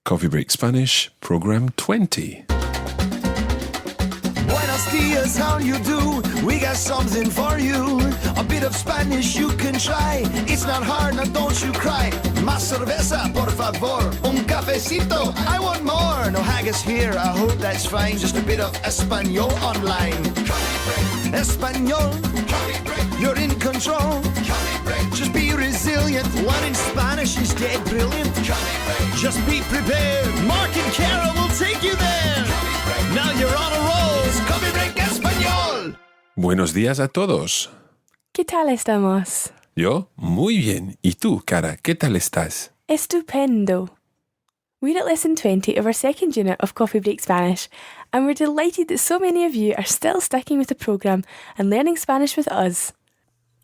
Coffee Break Spanish, Program 20. Buenos dias, how you do? We got something for you. A bit of Spanish you can try. It's not hard, now don't you cry. Más cerveza, por favor. Un cafecito, I want more. No haggis here, I hope that's fine. Just a bit of Espanol online. Espanol, you're in control. Just be resilient. One in Spanish is dead brilliant. Just be prepared. Mark and Kara will take you there. Now you're on a roll. It's Coffee Break Español. Buenos días a todos. ¿Qué tal estamos? Yo, muy bien. ¿Y tú, Cara, qué tal estás? Estupendo. We're at lesson 20 of our second unit of Coffee Break Spanish, and we're delighted that so many of you are still sticking with the programme and learning Spanish with us.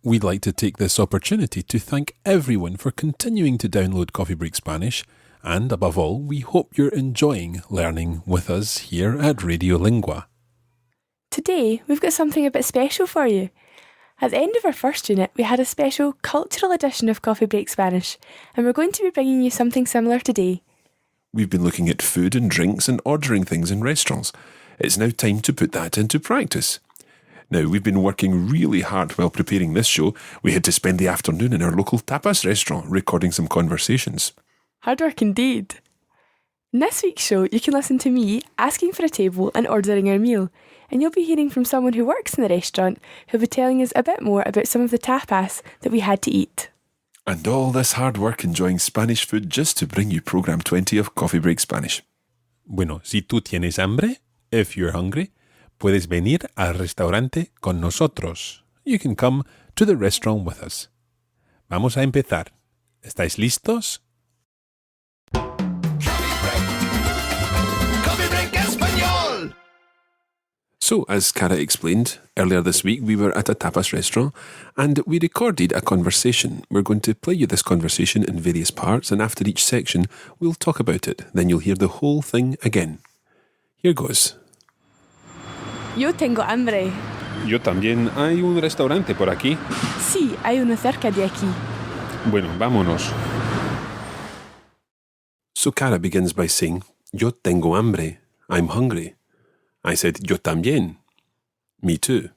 We'd like to take this opportunity to thank everyone for continuing to download Coffee Break Spanish, and above all, we hope you're enjoying learning with us here at Radio Lingua. Today, we've got something a bit special for you. At the end of our first unit, we had a special cultural edition of Coffee Break Spanish, and we're going to be bringing you something similar today. We've been looking at food and drinks and ordering things in restaurants. It's now time to put that into practice. Now, we've been working really hard while preparing this show. We had to spend the afternoon in our local tapas restaurant recording some conversations. Hard work indeed. In this week's show, you can listen to me asking for a table and ordering our meal, and you'll be hearing from someone who works in the restaurant who'll be telling us a bit more about some of the tapas that we had to eat. And all this hard work enjoying Spanish food just to bring you Program 20 of Coffee Break Spanish. Bueno, si tú tienes hambre, if you're hungry, puedes venir al restaurante con nosotros. You can come to the restaurant with us. Vamos a empezar. ¿Estáis listos? Coffee Break Español. So, as Cara explained, earlier this week we were at a tapas restaurant and we recorded a conversation. We're going to play you this conversation in various parts, and after each section we'll talk about it. Then you'll hear the whole thing again. Here goes. Yo tengo hambre. Yo también. ¿Hay un restaurante por aquí? Sí, hay uno cerca de aquí. Bueno, vámonos. So Cara begins by saying, Yo tengo hambre. I'm hungry. I said, Yo también. Me too.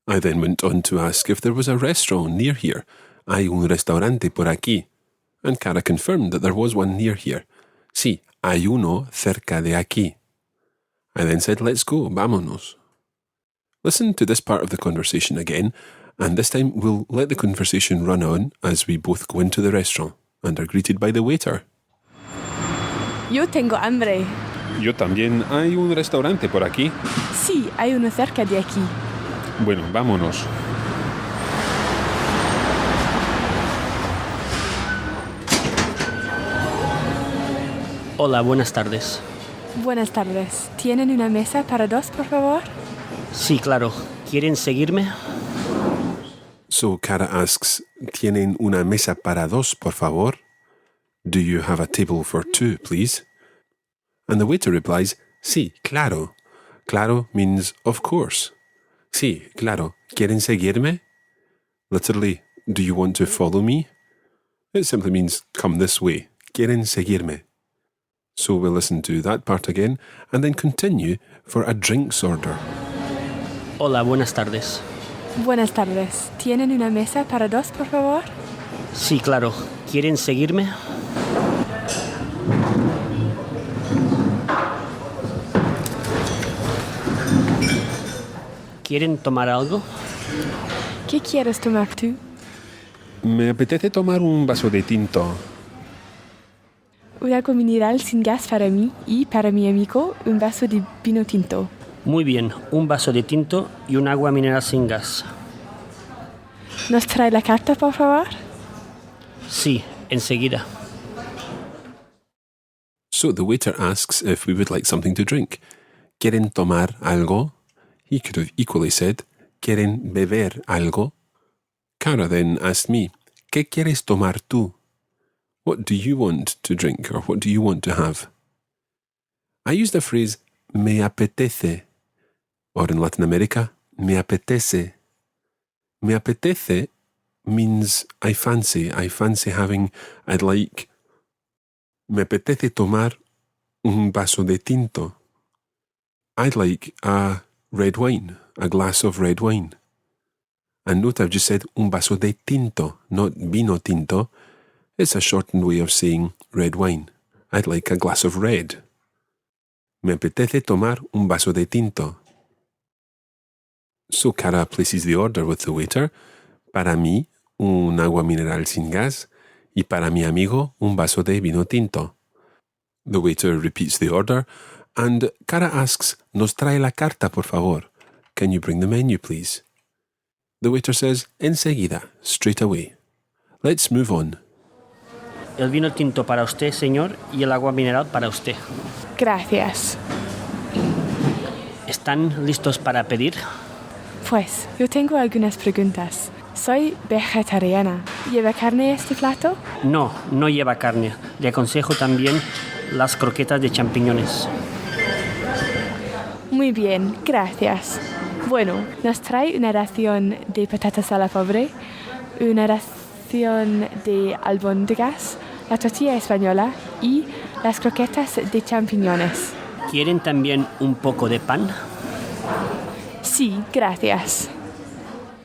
I then went on to ask if there was a restaurant near here. Hay un restaurante por aquí. And Cara confirmed that there was one near here. Sí, hay uno cerca de aquí. I then said, let's go, vámonos. Listen to this part of the conversation again, and this time we'll let the conversation run on as we both go into the restaurant and are greeted by the waiter. Yo tengo hambre. Yo también. ¿Hay un restaurante por aquí? Sí, hay uno cerca de aquí. Bueno, vámonos. Hola, buenas tardes. Buenas tardes. ¿Tienen una mesa para dos, por favor? Sí, claro. ¿Quieren seguirme? So Cara asks, ¿Tienen una mesa para dos, por favor? Do you have a table for two, please? And the waiter replies, Sí, claro. Claro means of course. Sí, claro. ¿Quieren seguirme? Literally, do you want to follow me? It simply means come this way. ¿Quieren seguirme? So we'll listen to that part again and then continue for a drinks order. Hola, buenas tardes. Buenas tardes. ¿Tienen una mesa para dos, por favor? Sí, claro. ¿Quieren seguirme? ¿Quieren tomar algo? ¿Qué quieres tomar tú? Me apetece tomar un vaso de tinto. Un agua mineral sin gas para mí y para mi amigo un vaso de vino tinto. Muy bien, un vaso de tinto y un agua mineral sin gas. ¿Nos trae la carta, por favor? Sí, enseguida. So the waiter asks if we would like something to drink. ¿Quieren tomar algo? He could have equally said, ¿Quieren beber algo? Cara then asked me, ¿Qué quieres tomar tú? What do you want to drink, or what do you want to have? I used the phrase, me apetece, or in Latin America, me apetece. Me apetece means I fancy having, I'd like. Me apetece tomar un vaso de tinto. I'd like a red wine, a glass of red wine. And note I've just said un vaso de tinto, not vino tinto. It's a shortened way of saying red wine. I'd like a glass of red. Me apetece tomar un vaso de tinto. So Cara places the order with the waiter. Para mí, un agua mineral sin gas. Y para mi amigo, un vaso de vino tinto. The waiter repeats the order, and Cara asks, ¿Nos trae la carta, por favor? Can you bring the menu, please? The waiter says, enseguida, straight away. Let's move on. El vino tinto para usted, señor, y el agua mineral para usted. Gracias. ¿Están listos para pedir? Pues, yo tengo algunas preguntas. Soy vegetariana. ¿Lleva carne este plato? No, no lleva carne. Le aconsejo también las croquetas de champiñones. Muy bien, gracias. Bueno, nos trae una ración de patatas a la pobre, una ración de albóndigas, la tortilla española y las croquetas de champiñones. ¿Quieren también un poco de pan? Sí, gracias.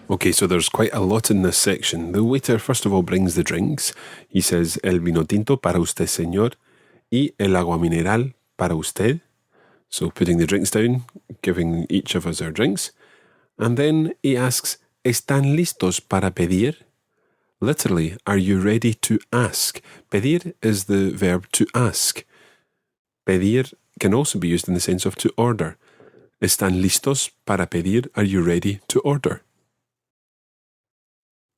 Okay, so there's quite a lot in this section. The waiter first of all brings the drinks. He says, el vino tinto para usted, señor, y el agua mineral para usted. So putting the drinks down, giving each of us our drinks. And then he asks, ¿Están listos para pedir? Literally, are you ready to ask? Pedir is the verb to ask. Pedir can also be used in the sense of to order. ¿Están listos para pedir? Are you ready to order?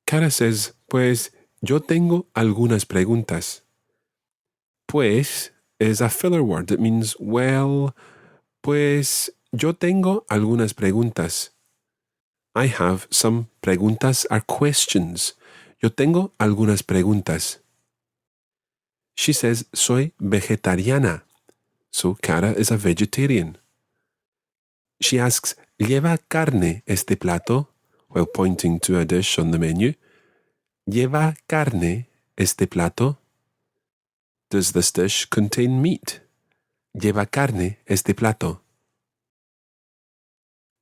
Cara says, pues yo tengo algunas preguntas. Pues is a filler word. It means, well, pues yo tengo algunas preguntas. I have some preguntas are questions. Yo tengo algunas preguntas. She says, soy vegetariana. So Cara is a vegetarian. She asks, ¿lleva carne este plato? While pointing to a dish on the menu. ¿Lleva carne este plato? Does this dish contain meat? ¿Lleva carne este plato?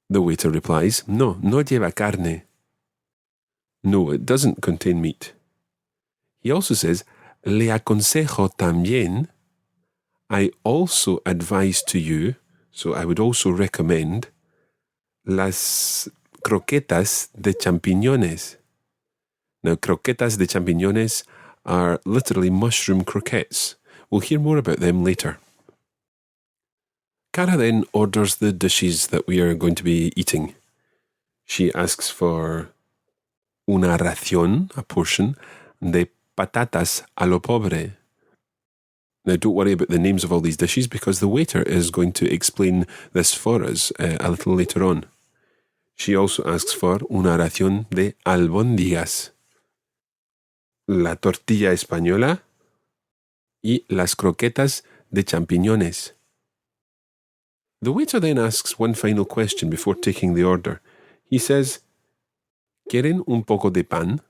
The waiter replies, no, no lleva carne. No, it doesn't contain meat. He also says, le aconsejo también. I also advise to you, so I would also recommend, las croquetas de champiñones. Now, croquetas de champiñones are literally mushroom croquettes. We'll hear more about them later. Cara then orders the dishes that we are going to be eating. She asks for una ración, a portion, de patatas a lo pobre. Now, don't worry about the names of all these dishes because the waiter is going to explain this for us a little later on. She also asks for una ración de albóndigas, la tortilla española y las croquetas de champiñones. The waiter then asks one final question before taking the order. He says, ¿Quieren un poco de pan?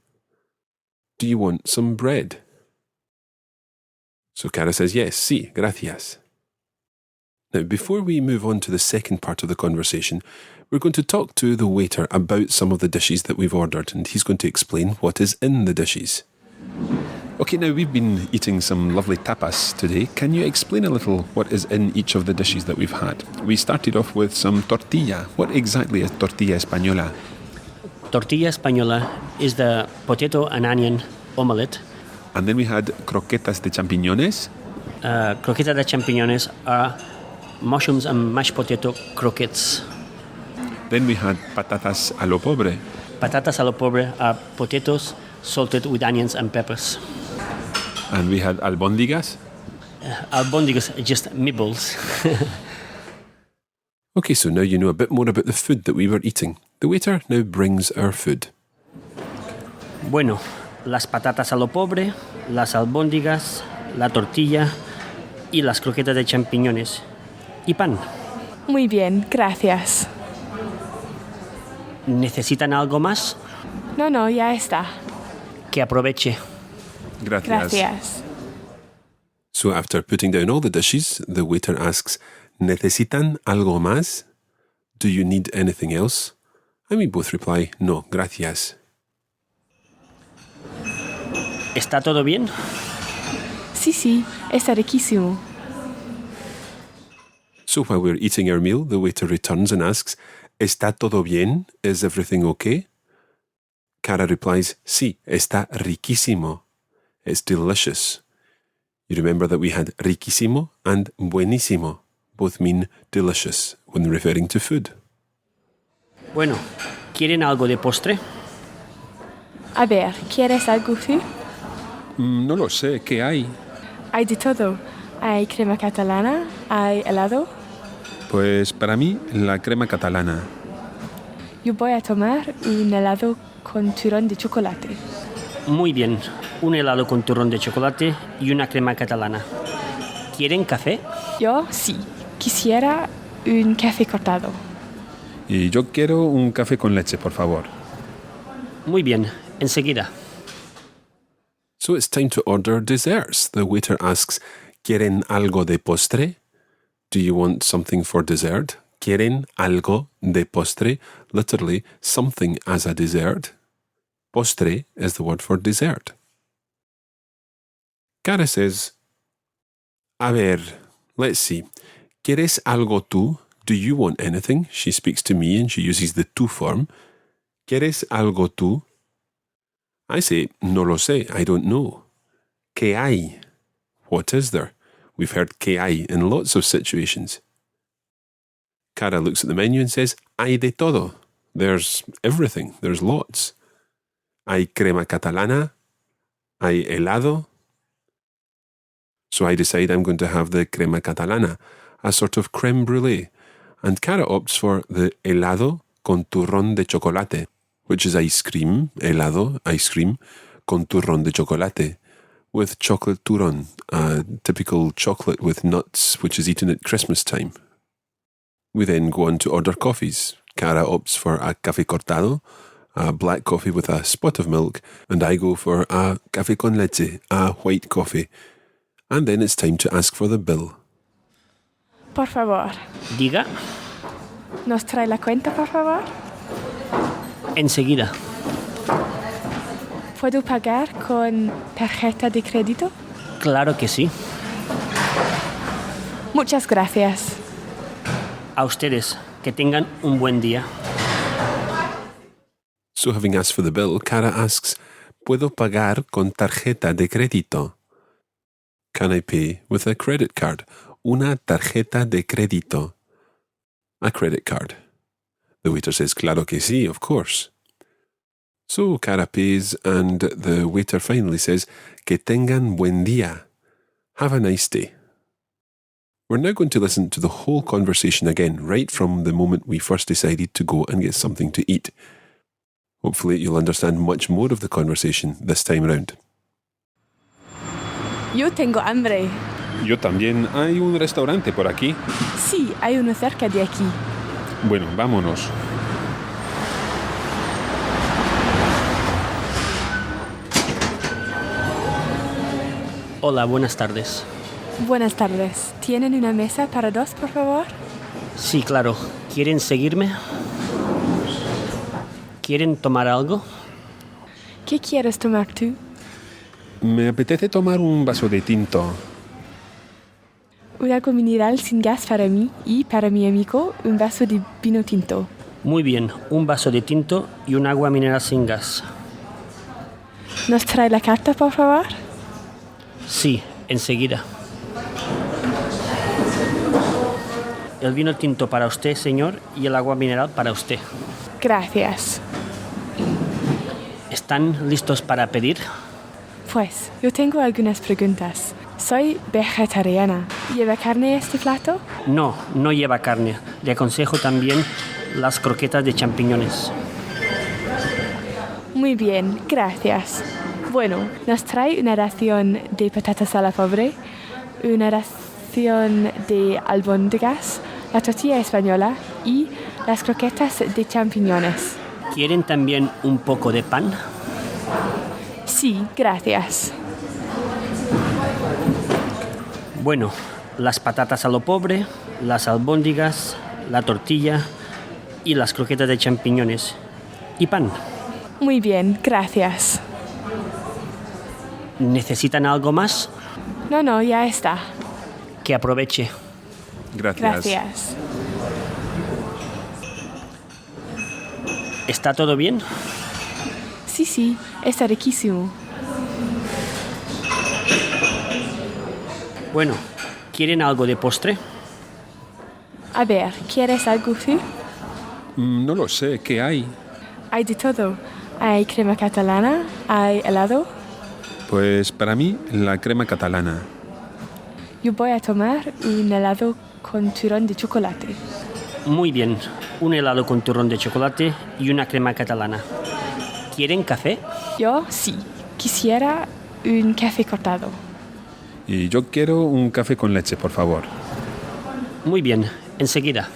Do you want some bread? So Cara says, yes, sí, gracias. Now, before we move on to the second part of the conversation, we're going to talk to the waiter about some of the dishes that we've ordered, and he's going to explain what is in the dishes. Okay, now we've been eating some lovely tapas today. Can you explain a little what is in each of the dishes that we've had? We started off with some tortilla. What exactly is tortilla española? Tortilla española is the potato and onion omelette. And then we had croquetas de champiñones. Croquetas de champiñones are mushrooms and mashed potato croquettes. Then we had patatas a lo pobre. Patatas a lo pobre are potatoes salted with onions and peppers. And we had albóndigas. Albóndigas are just meatballs. Okay, so now you know a bit more about the food that we were eating. The waiter now brings our food. Bueno, las patatas a lo pobre, las albóndigas, la tortilla y las croquetas de champiñones. Y pan. Muy bien, gracias. ¿Necesitan algo más? No, ya está. Que aproveche. Gracias. Gracias. So after putting down all the dishes, the waiter asks, ¿Necesitan algo más? Do you need anything else? And we both reply, no, gracias. ¿Está todo bien? Sí, está riquísimo. So while we're eating our meal, the waiter returns and asks, ¿Está todo bien? Is everything okay? Cara replies, sí, está riquísimo. It's delicious. You remember that we had riquísimo and buenísimo. Both mean delicious when referring to food. Bueno, ¿quieren algo de postre? A ver, ¿quieres algo tú? No lo sé, ¿qué hay? Hay de todo. Hay crema catalana, hay helado. Pues para mí, la crema catalana. Yo voy a tomar un helado con turrón de chocolate. Muy bien, un helado con turrón de chocolate y una crema catalana. ¿Quieren café? Yo sí, quisiera un café cortado. Y yo quiero un café con leche, por favor. Muy bien, enseguida. So it's time to order desserts. The waiter asks, ¿Quieren algo de postre? Do you want something for dessert? ¿Quieren algo de postre? Literally, something as a dessert. Postre is the word for dessert. Cara says, A ver, let's see. ¿Quieres algo tú? Do you want anything? She speaks to me and she uses the tú form. ¿Quieres algo tú? I say, no lo sé, I don't know. ¿Qué hay? What is there? We've heard ¿qué hay in lots of situations. Cara looks at the menu and says, hay de todo. There's everything, there's lots. Hay crema catalana, hay helado. So I decide I'm going to have the crema catalana, a sort of creme brulee. And Cara opts for the helado con turrón de chocolate, which is ice cream, helado, ice cream, con turrón de chocolate, with chocolate turrón, a typical chocolate with nuts, which is eaten at Christmas time. We then go on to order coffees. Cara opts for a café cortado, a black coffee with a spot of milk, and I go for a café con leche, a white coffee. And then it's time to ask for the bill. Por favor, Diga, ¿nos trae la cuenta, por favor? enseguida. ¿Puedo pagar con tarjeta de crédito? Claro que sí. Muchas gracias. A ustedes, que tengan un buen día. So having asked for the bill, Cara asks, ¿Puedo pagar con tarjeta de crédito? Can I pay with a credit card? Una tarjeta de crédito. A credit card. The waiter says, claro que sí, of course. So Cara pays and the waiter finally says, que tengan buen día. Have a nice day. We're now going to listen to the whole conversation again, right from the moment we first decided to go and get something to eat. Hopefully you'll understand much more of the conversation this time round. Yo tengo hambre. Yo también. ¿Hay un restaurante por aquí? Sí, hay uno cerca de aquí. Bueno, vámonos. Hola, buenas tardes. Buenas tardes. ¿Tienen una mesa para dos, por favor? Sí, claro. ¿Quieren seguirme? ¿Quieren tomar algo? ¿Qué quieres tomar tú? Me apetece tomar un vaso de tinto. Un agua mineral sin gas para mí y para mi amigo un vaso de vino tinto. Muy bien, un vaso de tinto y un agua mineral sin gas. ¿Nos trae la carta, por favor? Sí, enseguida. El vino tinto para usted, señor, y el agua mineral para usted. Gracias. ¿Están listos para pedir? Pues, yo tengo algunas preguntas. Soy vegetariana. ¿Lleva carne este plato? No, no lleva carne. Le aconsejo también las croquetas de champiñones. Muy bien, gracias. Bueno, nos trae una ración de patatas a la pobre, una ración de albóndigas, la tortilla española y las croquetas de champiñones. ¿Quieren también un poco de pan? Sí, gracias. Bueno, las patatas a lo pobre, las albóndigas, la tortilla y las croquetas de champiñones. Y pan. Muy bien, gracias. ¿Necesitan algo más? No, ya está. Que aproveche. Gracias. ¿Está todo bien? Sí, está riquísimo. Bueno, ¿quieren algo de postre? A ver, ¿quieres algo tú? No lo sé, ¿qué hay? Hay de todo. Hay crema catalana, hay helado. Pues para mí, la crema catalana. Yo voy a tomar un helado con turrón de chocolate. Muy bien, un helado con turrón de chocolate y una crema catalana. ¿Quieren café? Yo sí, quisiera un café cortado. Y yo quiero un café con leche, por favor. Muy bien, enseguida.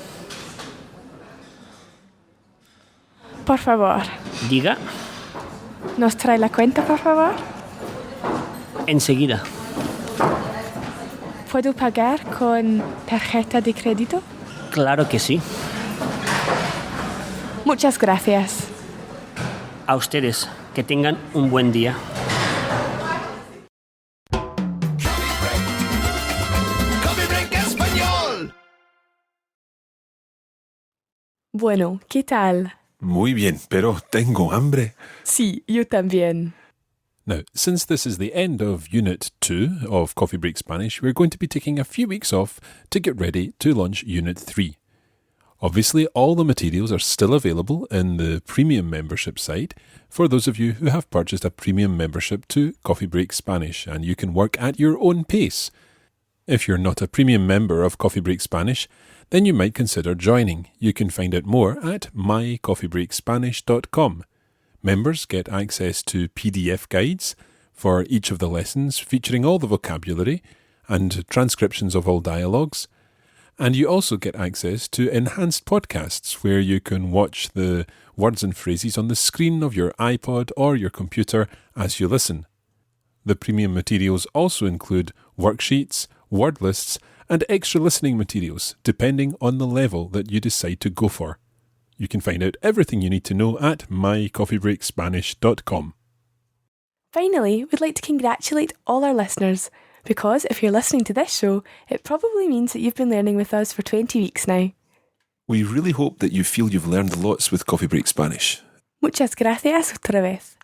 Por favor, Diga, ¿nos trae la cuenta, por favor? enseguida. ¿Puedo pagar con tarjeta de crédito? Claro que sí. Muchas gracias. A ustedes, que tengan un buen día. Coffee Break Español. Bueno, ¿qué tal? Muy bien, pero tengo hambre. Sí, yo también. Now, since this is the end of Unit 2 of Coffee Break Spanish, we're going to be taking a few weeks off to get ready to launch Unit 3. Obviously, all the materials are still available in the premium membership site for those of you who have purchased a premium membership to Coffee Break Spanish, and you can work at your own pace. If you're not a premium member of Coffee Break Spanish, then you might consider joining. You can find out more at mycoffeebreakspanish.com. Members get access to PDF guides for each of the lessons featuring all the vocabulary and transcriptions of all dialogues. And you also get access to enhanced podcasts where you can watch the words and phrases on the screen of your iPod or your computer as you listen. The premium materials also include worksheets, word lists, and extra listening materials depending on the level that you decide to go for. You can find out everything you need to know at mycoffeebreakspanish.com. Finally, we'd like to congratulate all our listeners, because if you're listening to this show, it probably means that you've been learning with us for 20 weeks now. We really hope that you feel you've learned lots with Coffee Break Spanish. Muchas gracias otra vez.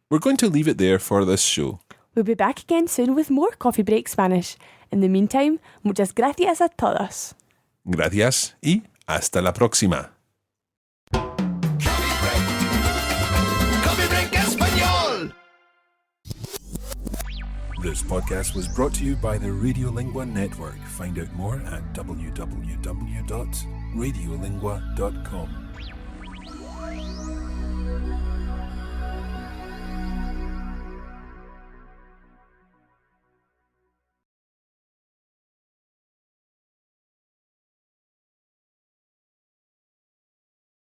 We're going to leave it there for this show. We'll be back again soon with more Coffee Break Spanish. In the meantime, muchas gracias a todos. Gracias y hasta la próxima. Coffee Break Español. This podcast was brought to you by the Radiolingua Network. Find out more at www.radiolingua.com.